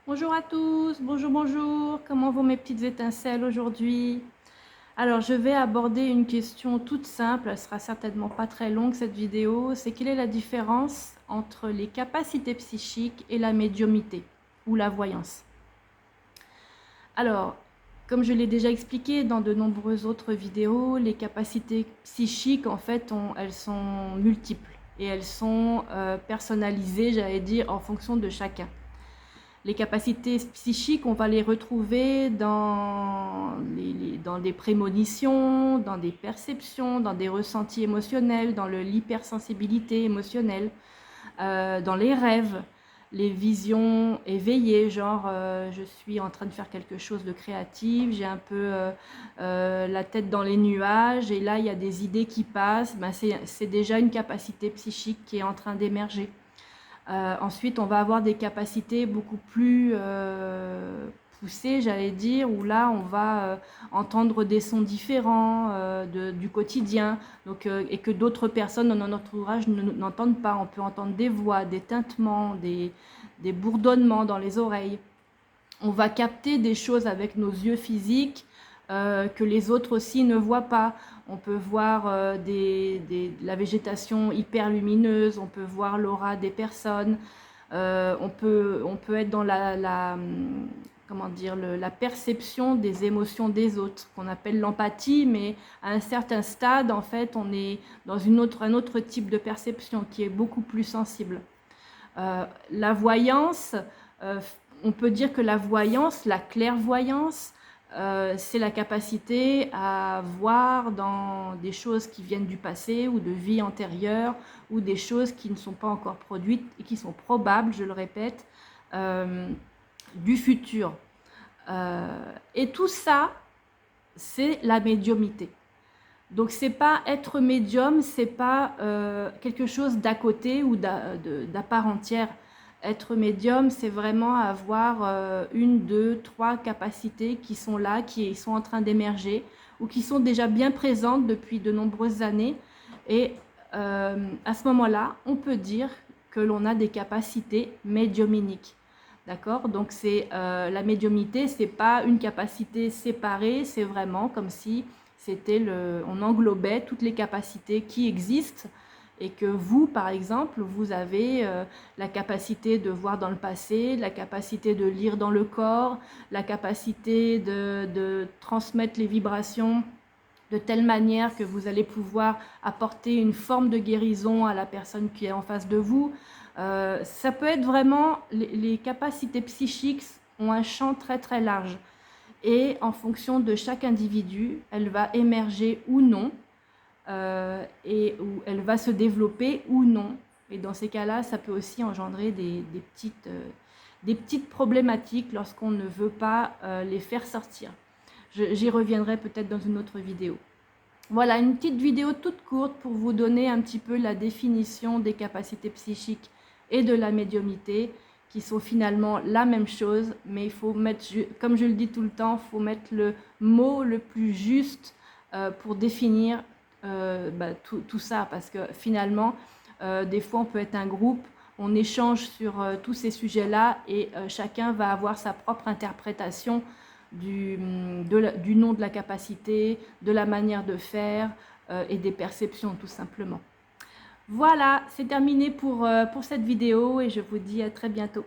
Bonjour à tous, bonjour, comment vont mes petites étincelles aujourd'hui? Alors je vais aborder une question toute simple, elle sera certainement pas très longue cette vidéo, c'est quelle est la différence entre les capacités psychiques et la médiumnité ou la voyance? Alors, comme je l'ai déjà expliqué dans de nombreuses autres vidéos, les capacités psychiques en fait elles sont multiples et elles sont personnalisées, j'allais dire, en fonction de chacun. Les capacités psychiques, on va les retrouver dans des prémonitions, dans des perceptions, dans des ressentis émotionnels, dans l'hypersensibilité émotionnelle, dans les rêves, les visions éveillées, genre je suis en train de faire quelque chose de créatif, j'ai un peu la tête dans les nuages et là il y a des idées qui passent, ben, c'est déjà une capacité psychique qui est en train d'émerger. Ensuite, on va avoir des capacités beaucoup plus poussées, j'allais dire, où là, on va entendre des sons différents du quotidien, donc, et que d'autres personnes dans notre entourage n'entendent pas. On peut entendre des voix, des tintements, des bourdonnements dans les oreilles. On va capter des choses avec nos yeux physiques que les autres aussi ne voient pas. On peut voir la végétation hyper lumineuse, on peut voir l'aura des personnes, on peut être dans comment dire, la perception des émotions des autres, qu'on appelle l'empathie, mais à un certain stade, en fait, on est dans un autre type de perception qui est beaucoup plus sensible. La voyance, on peut dire que la voyance, la clairvoyance, c'est la capacité à voir dans des choses qui viennent du passé ou de vie antérieure ou des choses qui ne sont pas encore produites et qui sont probables, je le répète, du futur. Et tout ça, c'est la médiumnité. Donc c'est pas être médium, c'est pas quelque chose d'à côté ou d'à part entière. Être médium, c'est vraiment avoir une, deux, trois capacités qui sont là, qui sont en train d'émerger ou qui sont déjà bien présentes depuis de nombreuses années. Et à ce moment-là, on peut dire que l'on a des capacités médiumniques. D'accord? Donc la médiumnité, c'est pas une capacité séparée, c'est vraiment comme si on englobait toutes les capacités qui existent et que vous, par exemple, vous avez la capacité de voir dans le passé, la capacité de lire dans le corps, la capacité de transmettre les vibrations de telle manière que vous allez pouvoir apporter une forme de guérison à la personne qui est en face de vous. Ça peut être vraiment, les capacités psychiques ont un champ très très large. Et en fonction de chaque individu, elle va émerger ou non, et où elle va se développer ou non. Et dans ces cas-là, ça peut aussi engendrer des petites problématiques lorsqu'on ne veut pas les faire sortir. J'y reviendrai peut-être dans une autre vidéo. Voilà, une petite vidéo toute courte pour vous donner un petit peu la définition des capacités psychiques et de la médiumnité, qui sont finalement la même chose, mais il faut mettre, comme je le dis tout le temps, il faut mettre le mot le plus juste pour définir tout ça, parce que finalement, des fois, on peut être un groupe, on échange sur tous ces sujets-là et chacun va avoir sa propre interprétation du nom de la capacité, de la manière de faire et des perceptions tout simplement. Voilà, c'est terminé pour cette vidéo et je vous dis à très bientôt.